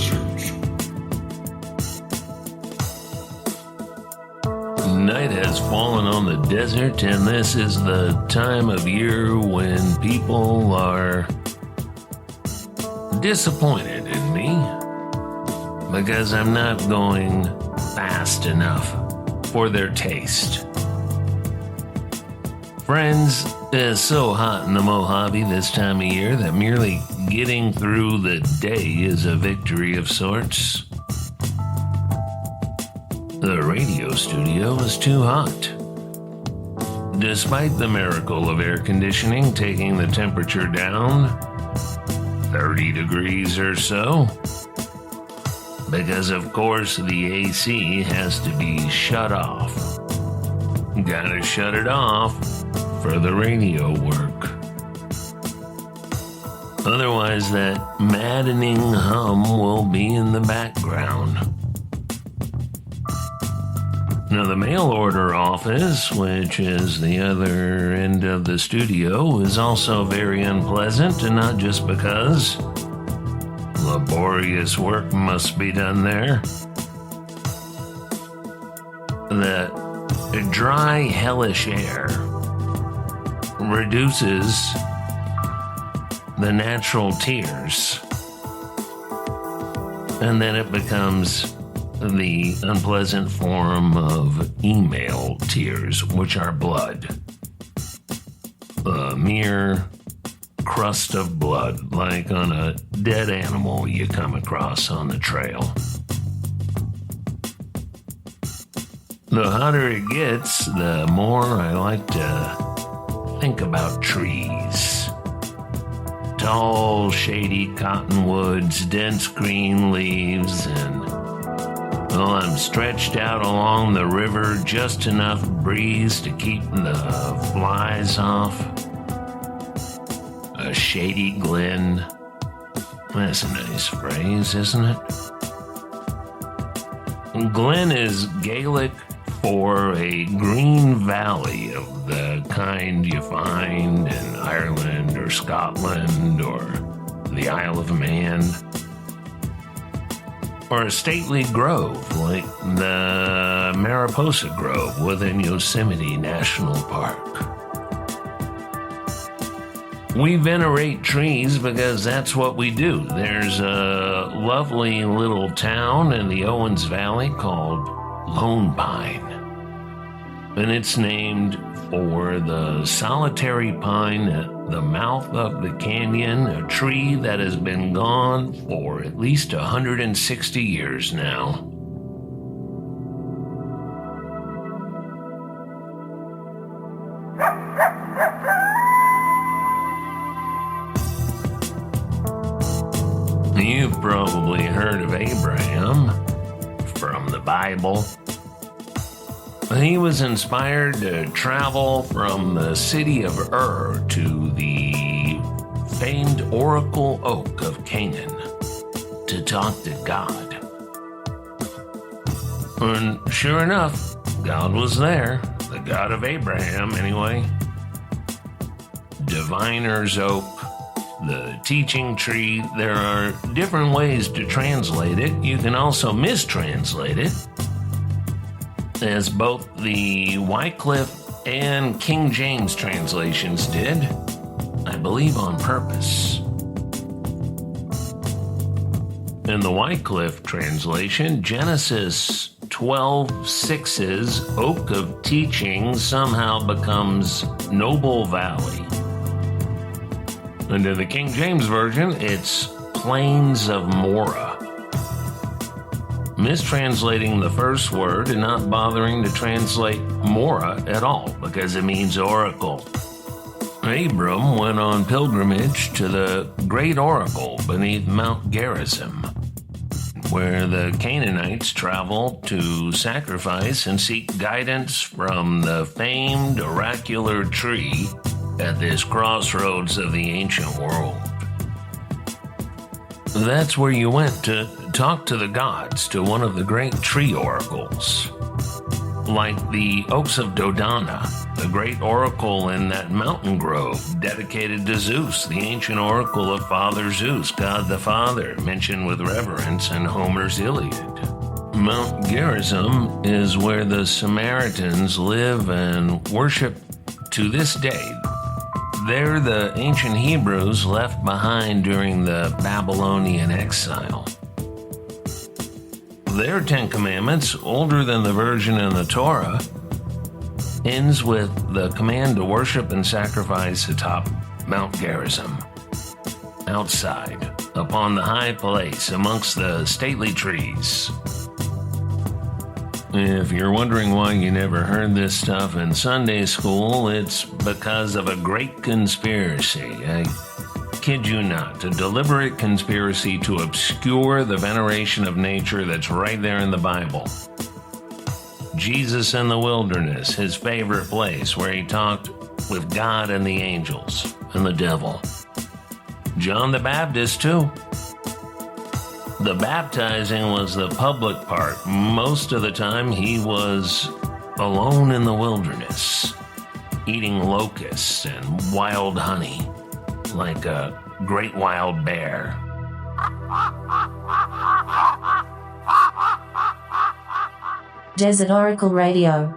desert. Night has fallen on the desert, and this is the time of year when people are disappointed in me because I'm not going fast enough for their taste. Friends, it's so hot in the Mojave this time of year that merely getting through the day is a victory of sorts. The radio studio is too hot. Despite the miracle of air conditioning taking the temperature down 30 degrees or so, because of course the AC has to be shut off. Gotta shut it off for the radio work. Otherwise, that maddening hum will be in the background. Now, the mail order office, which is the other end of the studio, is also very unpleasant, and not just because laborious work must be done there. The dry, hellish air reduces the natural tears, and then it becomes the unpleasant form of email tears, which are blood. A mere crust of blood, like on a dead animal you come across on the trail. The hotter it gets, the more I like to think about trees. Tall, shady cottonwoods, dense green leaves, and well, I'm stretched out along the river, just enough breeze to keep the flies off. A shady glen. That's a nice phrase, isn't it? Glen is Gaelic for a green valley of the kind you find in Ireland or Scotland or the Isle of Man. Or a stately grove like the Mariposa Grove within Yosemite National Park. We venerate trees because that's what we do. There's a lovely little town in the Owens Valley called Lone Pine, and it's named for the solitary pine at the mouth of the canyon, a tree that has been gone for at least 160 years now. You've probably heard of Abraham from the Bible. He was inspired to travel from the city of Ur to the famed Oracle Oak of Canaan to talk to God. And sure enough, God was there, the God of Abraham anyway. Diviner's Oak, the teaching tree, there are different ways to translate it. You can also mistranslate it, as both the Wycliffe and King James translations did, I believe on purpose. In the Wycliffe translation, Genesis 12:6's Oak of Teaching somehow becomes Noble Valley. And in the King James Version, it's Plains of Morah. Mistranslating the first word and not bothering to translate Morah at all because it means oracle. Abram went on pilgrimage to the great oracle beneath Mount Gerizim, where the Canaanites traveled to sacrifice and seek guidance from the famed oracular tree at this crossroads of the ancient world. That's where you went to talk to the gods, to one of the great tree oracles, like the Oaks of Dodona the great oracle in that mountain grove dedicated to Zeus, the ancient oracle of Father Zeus, God the Father, mentioned with reverence in Homer's Iliad. Mount Gerizim is where the Samaritans live and worship to this day. There, the ancient Hebrews left behind during the Babylonian exile. Their Ten Commandments, older than the version in the Torah, ends with the command to worship and sacrifice atop Mount Gerizim, outside, upon the high place amongst the stately trees. If you're wondering why you never heard this stuff in Sunday school, it's because of a great conspiracy. I kid you not, a deliberate conspiracy to obscure the veneration of nature that's right there in the Bible. Jesus in the wilderness, his favorite place where he talked with God and the angels and the devil. John the Baptist, too. The baptizing was the public part. Most of the time, he was alone in the wilderness, eating locusts and wild honey, like a great wild bear. Desert Oracle Radio.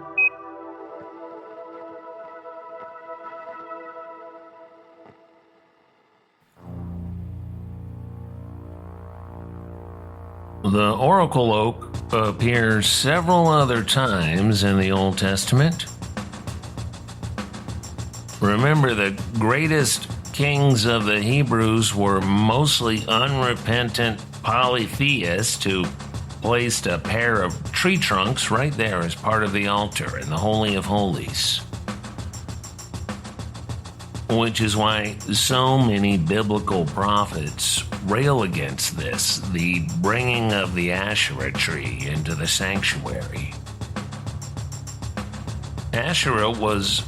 The Oracle Oak appears several other times in the Old Testament. Remember, the greatest kings of the Hebrews were mostly unrepentant polytheists who placed a pair of tree trunks right there as part of the altar in the Holy of Holies. Which is why so many biblical prophets rail against this, the bringing of the Asherah tree into the sanctuary. Asherah was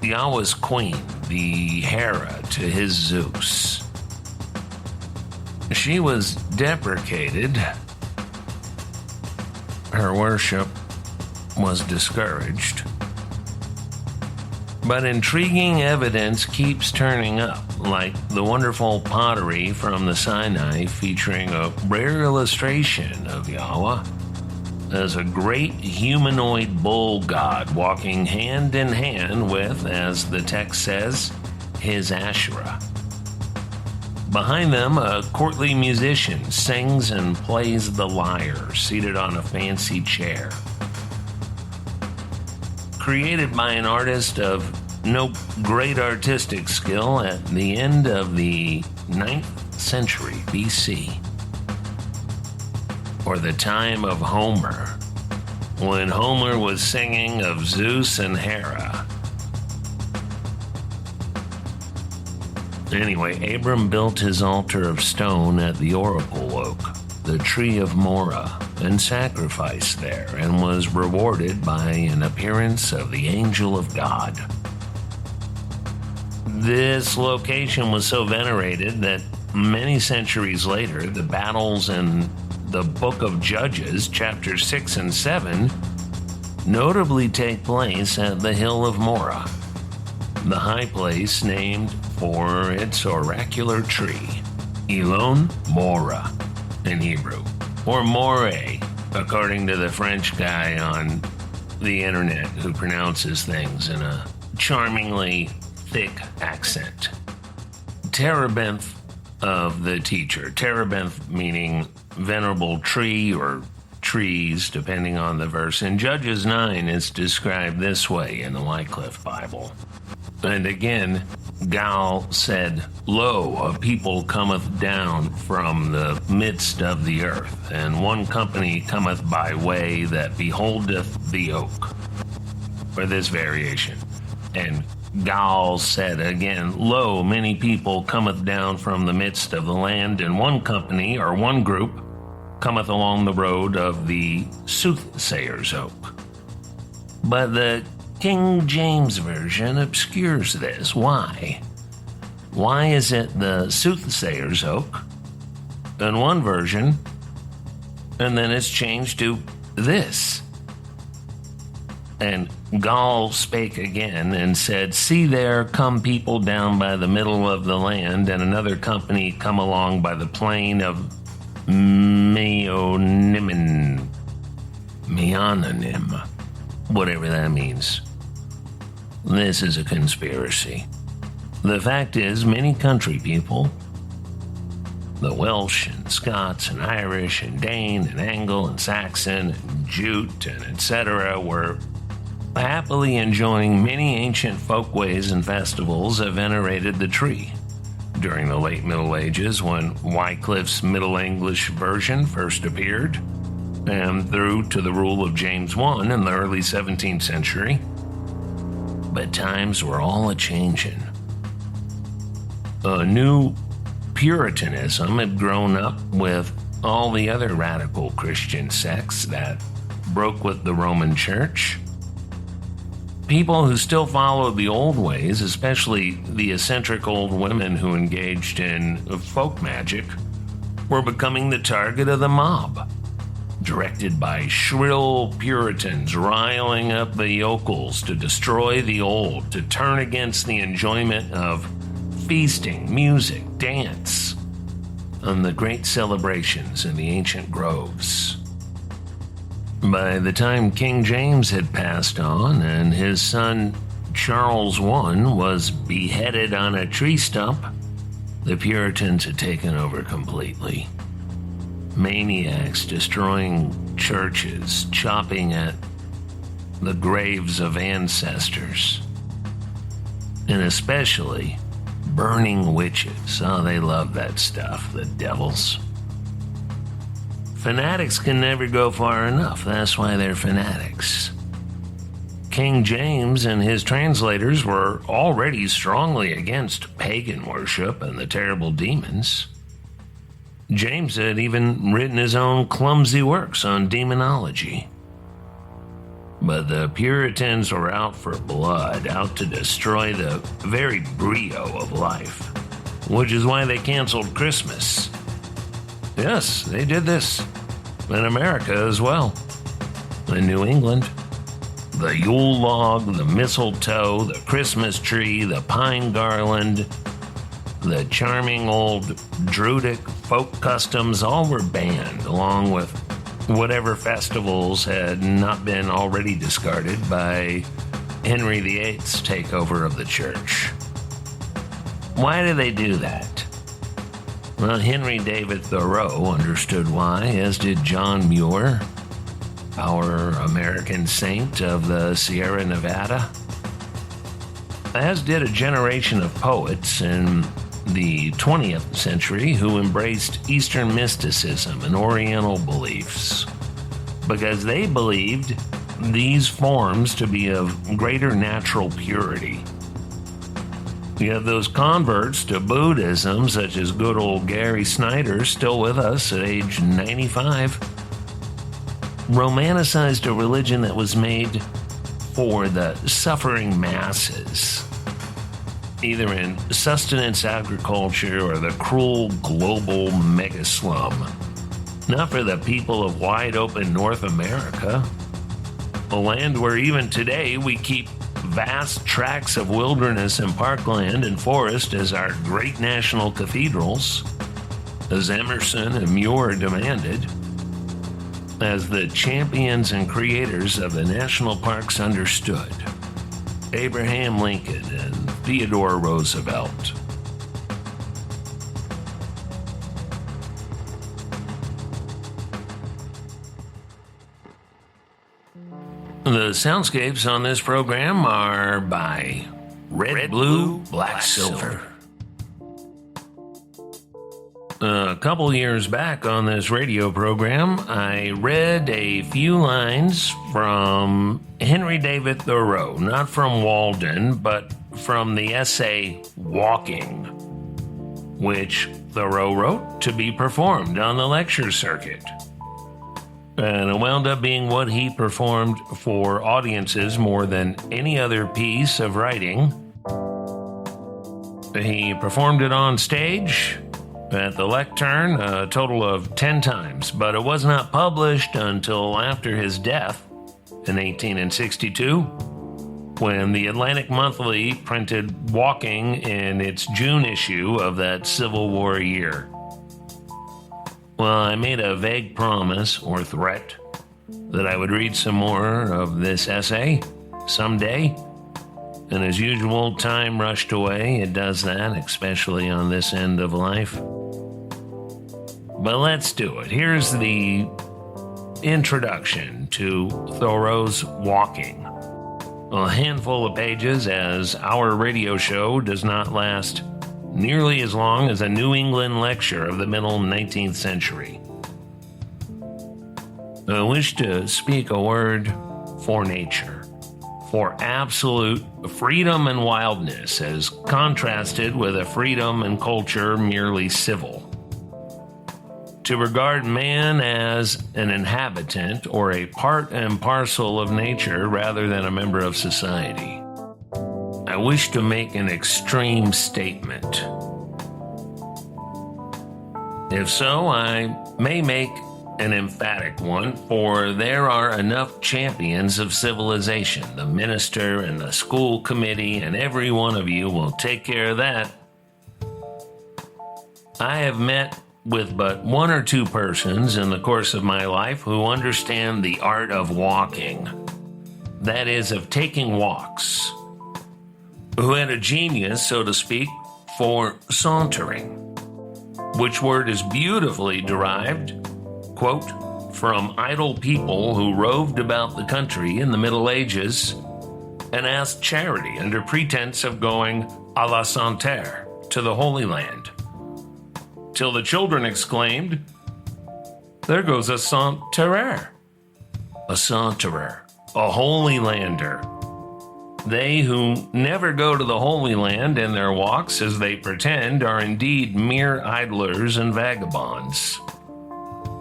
Yahweh's queen, the Hera to his Zeus. She was deprecated. Her worship was discouraged. But intriguing evidence keeps turning up, like the wonderful pottery from the Sinai featuring a rare illustration of Yahweh as a great humanoid bull god walking hand in hand with, as the text says, his Asherah. Behind them, a courtly musician sings and plays the lyre, seated on a fancy chair. Created by an artist of no great artistic skill at the end of the 9th century BC, or the time of Homer, when Homer was singing of Zeus and Hera. Anyway, Abram built his altar of stone at the Oracle Oak, the tree of Morah, and sacrificed there, and was rewarded by an appearance of the angel of God. This location was so venerated that many centuries later, the battles in the book of Judges, chapters 6 and 7, notably take place at the hill of Morah, the high place named for its oracular tree, Elon Morah in Hebrew, or Moreh, according to the French guy on the internet who pronounces things in a charmingly thick accent. Terebinth of the teacher. Terebinth meaning venerable tree or trees, depending on the verse. In Judges 9, it's described this way in the Wycliffe Bible. And again, Gal said, Lo, a people cometh down from the midst of the earth, and one company cometh by way that beholdeth the oak. For this variation. And Gal said again, Lo, many people cometh down from the midst of the land, and one company, or one group, cometh along the road of the Soothsayers Oak. But the King James Version obscures this. Why? Why is it the Soothsayers Oak in one version, and then it's changed to this? And Gaul spake again and said, See there come people down by the middle of the land, and another company come along by the plain of Meonim, whatever that means. This is a conspiracy. The fact is, many country people, the Welsh and Scots and Irish and Dane and Angle and Saxon and Jute and etc., were happily enjoying many ancient folkways and festivals that venerated the tree. During the late Middle Ages, when Wycliffe's Middle English version first appeared, and through to the rule of James I in the early 17th century. But times were all a-changin'. A new Puritanism had grown up with all the other radical Christian sects that broke with the Roman Church. People who still followed the old ways, especially the eccentric old women who engaged in folk magic, were becoming the target of the mob, directed by shrill Puritans riling up the yokels to destroy the old, to turn against the enjoyment of feasting, music, dance, and the great celebrations in the ancient groves. By the time King James had passed on and his son Charles I was beheaded on a tree stump, the Puritans had taken over completely. Maniacs destroying churches, chopping at the graves of ancestors, and especially burning witches. Oh, they love that stuff, the devils. Fanatics can never go far enough. That's why they're fanatics. King James and his translators were already strongly against pagan worship and the terrible demons. James had even written his own clumsy works on demonology. But the Puritans were out for blood, out to destroy the very brio of life, which is why they canceled Christmas. Yes, they did this in America as well. In New England, the Yule log, the mistletoe, the Christmas tree, the pine garland, the charming old Druidic folk customs all were banned, along with whatever festivals had not been already discarded by Henry VIII's takeover of the church. Why did they do that? Well, Henry David Thoreau understood why, as did John Muir, our American saint of the Sierra Nevada, as did a generation of poets in the 20th century who embraced Eastern mysticism and Oriental beliefs, because they believed these forms to be of greater natural purity. You have those converts to Buddhism, such as good old Gary Snyder, still with us at age 95, romanticized a religion that was made for the suffering masses, either in sustenance agriculture or the cruel global mega-slum. Not for the people of wide-open North America, a land where even today we keep vast tracts of wilderness and parkland and forest as our great national cathedrals, as Emerson and Muir demanded, as the champions and creators of the national parks understood, Abraham Lincoln and Theodore Roosevelt. The soundscapes on this program are by RedBlueBlackSilver. A couple years back on this radio program, I read a few lines from Henry David Thoreau, not from Walden, but from the essay Walking, which Thoreau wrote to be performed on the lecture circuit. And it wound up being what he performed for audiences more than any other piece of writing. He performed it on stage at the lectern a total of 10 times, but it was not published until after his death in 1862. when the Atlantic Monthly printed walking in its June issue of that Civil War year. Well, I made a vague promise or threat that I would read some more of this essay someday. And as usual, time rushed away. It does that, especially on this end of life. But let's do it. Here's the introduction to Thoreau's Walking. A handful of pages, as our radio show does not last nearly as long as a New England lecture of the middle 19th century. I wish to speak a word for nature, for absolute freedom and wildness, as contrasted with a freedom and culture merely civil. To regard man as an inhabitant or a part and parcel of nature rather than a member of society. I wish to make an extreme statement. If so, I may make an emphatic one, for there are enough champions of civilization. The minister and the school committee and every one of you will take care of that. I have met with but one or two persons in the course of my life who understand the art of walking, that is, of taking walks, who had a genius, so to speak, for sauntering, which word is beautifully derived, quote, from idle people who roved about the country in the Middle Ages and asked charity under pretense of going à la santerre, to the Holy Land, till the children exclaimed, "There goes a saunterer." A saunterer, a Holy Lander. They who never go to the Holy Land in their walks, as they pretend, are indeed mere idlers and vagabonds.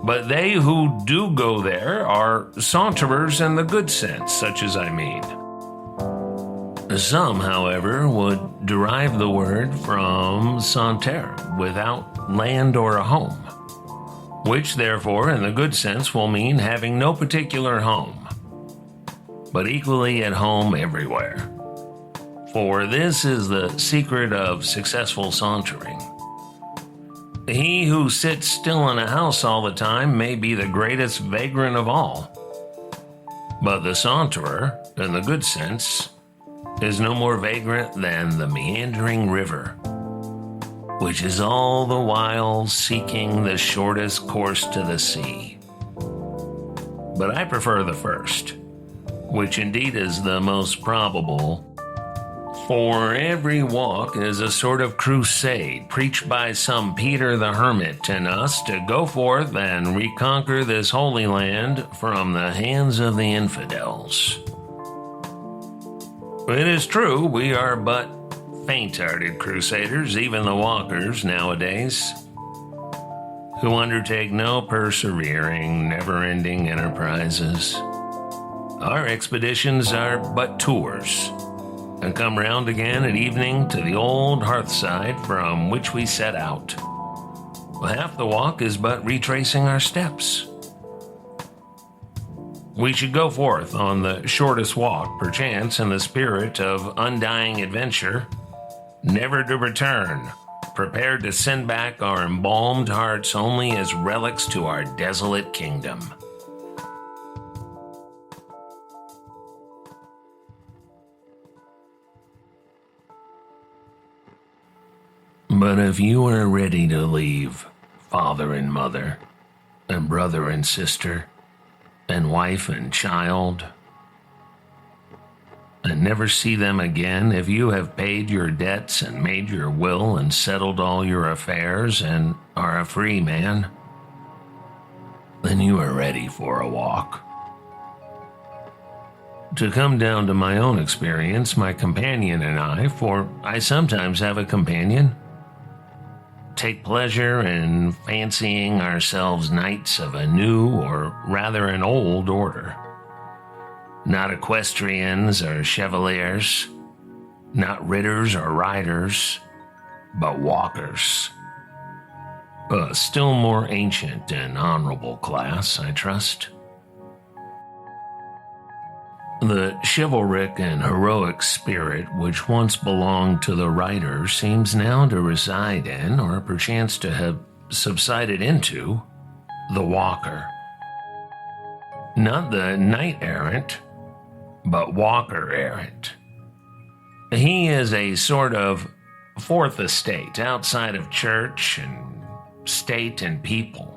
But they who do go there are saunterers in the good sense, such as I mean. Some, however, would derive the word from santerre, without land or a home, which therefore, in the good sense, will mean having no particular home, but equally at home everywhere. For this is the secret of successful sauntering. He who sits still in a house all the time may be the greatest vagrant of all, but the saunterer, in the good sense, is no more vagrant than the meandering river, which is all the while seeking the shortest course to the sea. But I prefer the first, which indeed is the most probable, for every walk is a sort of crusade preached by some Peter the Hermit in us to go forth and reconquer this Holy Land from the hands of the infidels. It is true, we are but faint-hearted crusaders, even the walkers nowadays, who undertake no persevering, never-ending enterprises. Our expeditions are but tours, and come round again at evening to the old hearthside from which we set out. Half the walk is but retracing our steps. We should go forth on the shortest walk, perchance, in the spirit of undying adventure, never to return, prepared to send back our embalmed hearts only as relics to our desolate kingdom. But if you are ready to leave father and mother, and brother and sister, and wife and child, and never see them again, if you have paid your debts and made your will and settled all your affairs and are a free man, then you are ready for a walk. To come down to my own experience, my companion and I, for I sometimes have a companion, take pleasure in fancying ourselves knights of a new, or rather an old, order. Not equestrians or chevaliers, not ridders or riders, but walkers. A still more ancient and honorable class, I trust. The chivalric and heroic spirit which once belonged to the writer seems now to reside in, or perchance to have subsided into, the walker. Not the knight-errant, but walker-errant. He is a sort of fourth estate outside of church and state and people.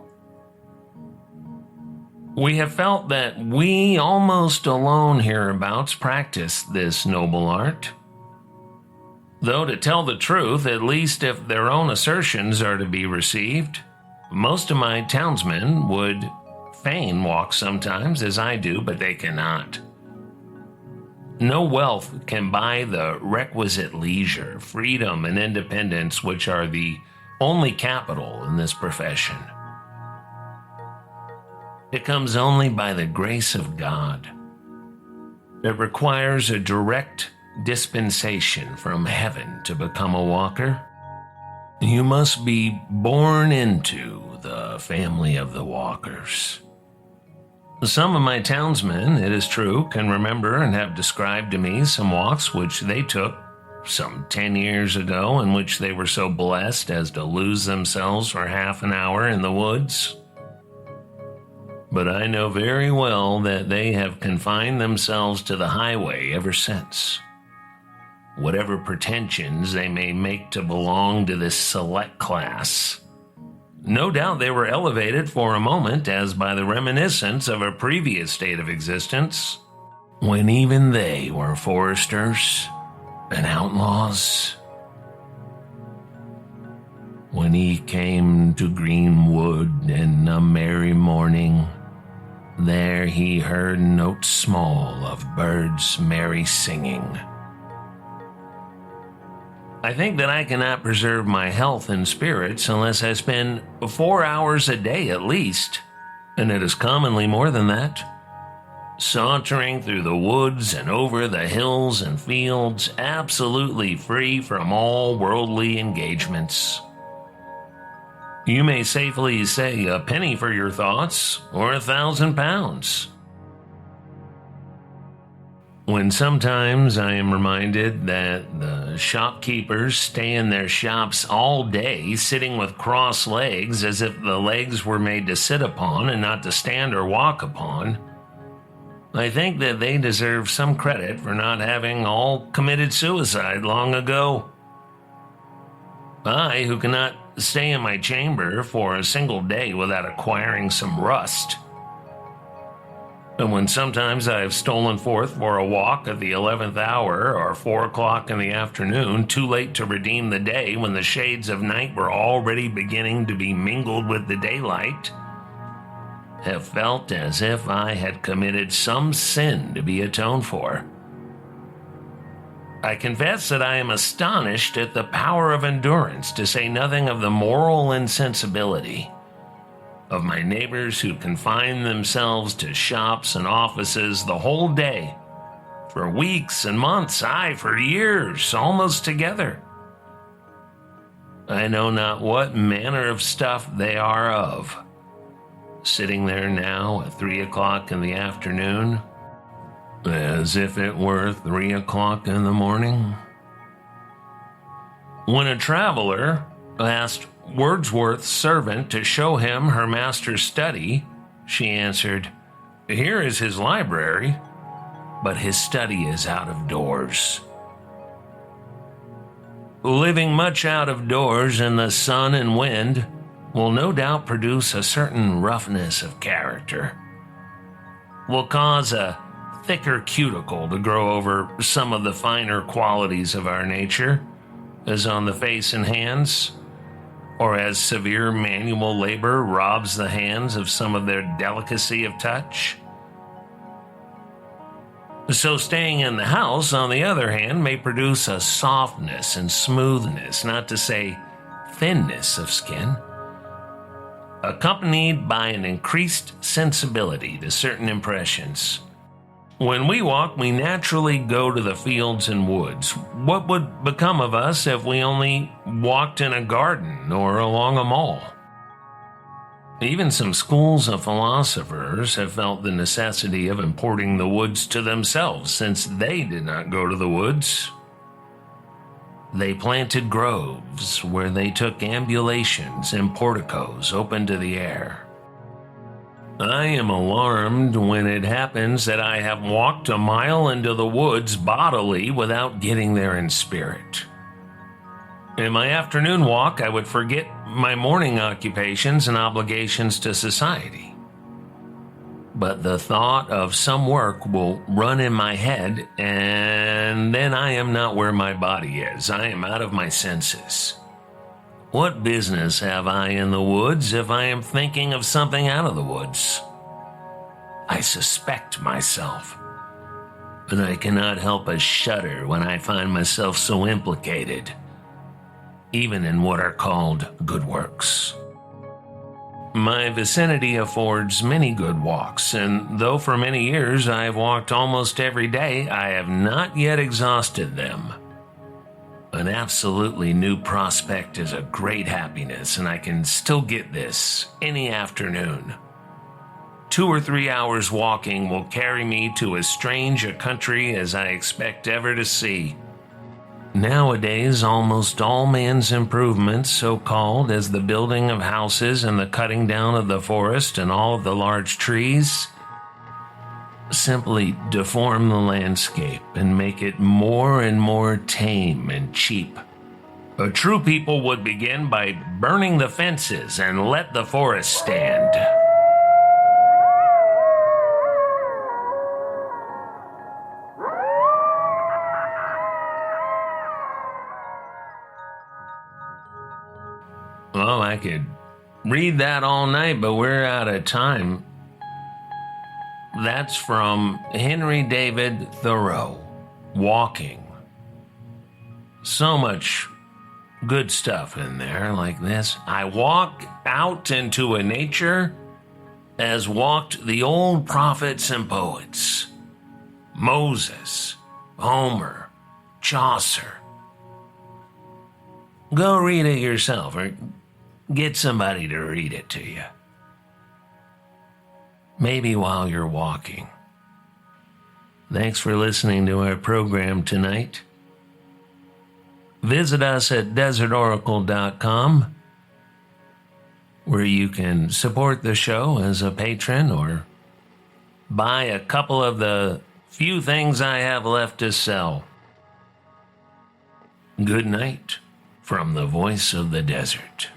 We have felt that we almost alone hereabouts practice this noble art. Though to tell the truth, at least if their own assertions are to be received, most of my townsmen would fain walk sometimes as I do, but they cannot. No wealth can buy the requisite leisure, freedom, and independence which are the only capital in this profession. It comes only by the grace of God. It requires a direct dispensation from heaven to become a walker. You must be born into the family of the walkers. Some of my townsmen, it is true, can remember and have described to me some walks which they took some 10 years ago, in which they were so blessed as to lose themselves for half an hour in the woods. But I know very well that they have confined themselves to the highway ever since. Whatever pretensions they may make to belong to this select class, no doubt they were elevated for a moment as by the reminiscence of a previous state of existence, when even they were foresters and outlaws. When he came to greenwood in a merry morning, there he heard notes small of birds merry singing. I think that I cannot preserve my health and spirits unless I spend 4 hours a day at least, and it is commonly more than that, sauntering through the woods and over the hills and fields, absolutely free from all worldly engagements. You may safely say a penny for your thoughts, or 1,000 pounds. When sometimes I am reminded that the shopkeepers stay in their shops all day, sitting with crossed legs as if the legs were made to sit upon and not to stand or walk upon, I think that they deserve some credit for not having all committed suicide long ago. I, who cannot stay in my chamber for a single day without acquiring some rust. And when sometimes I have stolen forth for a walk at the 11th hour or 4 o'clock in the afternoon, too late to redeem the day when the shades of night were already beginning to be mingled with the daylight, have felt as if I had committed some sin to be atoned for. I confess that I am astonished at the power of endurance, to say nothing of the moral insensibility, of my neighbors who confine themselves to shops and offices the whole day, for weeks and months, aye, for years, almost together. I know not what manner of stuff they are of, sitting there now at 3 o'clock in the afternoon, as if it were 3 o'clock in the morning. When a traveler asked Wordsworth's servant to show him her master's study, she answered, "Here is his library, but his study is out of doors." Living much out of doors in the sun and wind will no doubt produce a certain roughness of character, will cause a thicker cuticle to grow over some of the finer qualities of our nature, as on the face and hands, or as severe manual labor robs the hands of some of their delicacy of touch. So staying in the house, on the other hand, may produce a softness and smoothness, not to say thinness of skin, accompanied by an increased sensibility to certain impressions. When we walk, we naturally go to the fields and woods. What would become of us if we only walked in a garden or along a mall? Even some schools of philosophers have felt the necessity of importing the woods to themselves since they did not go to the woods. They planted groves where they took ambulations and porticos open to the air. I am alarmed when it happens that I have walked a mile into the woods bodily without getting there in spirit. In my afternoon walk, I would forget my morning occupations and obligations to society. But the thought of some work will run in my head, and then I am not where my body is. I am out of my senses. What business have I in the woods if I am thinking of something out of the woods? I suspect myself, but I cannot help but shudder when I find myself so implicated, even in what are called good works. My vicinity affords many good walks, and though for many years I have walked almost every day, I have not yet exhausted them. An absolutely new prospect is a great happiness, and I can still get this any afternoon. 2 or 3 hours walking will carry me to as strange a country as I expect ever to see. Nowadays, almost all man's improvements, so-called, as the building of houses and the cutting down of the forest and all of the large trees, simply deform the landscape and make it more and more tame and cheap. A true people would begin by burning the fences and let the forest stand. Well, I could read that all night, but we're out of time. That's from Henry David Thoreau, Walking. So much good stuff in there like this. I walk out into a nature as walked the old prophets and poets. Moses, Homer, Chaucer. Go read it yourself, or get somebody to read it to you. Maybe while you're walking. Thanks for listening to our program tonight. Visit us at desertoracle.com, where you can support the show as a patron or buy a couple of the few things I have left to sell. Good night from the voice of the desert.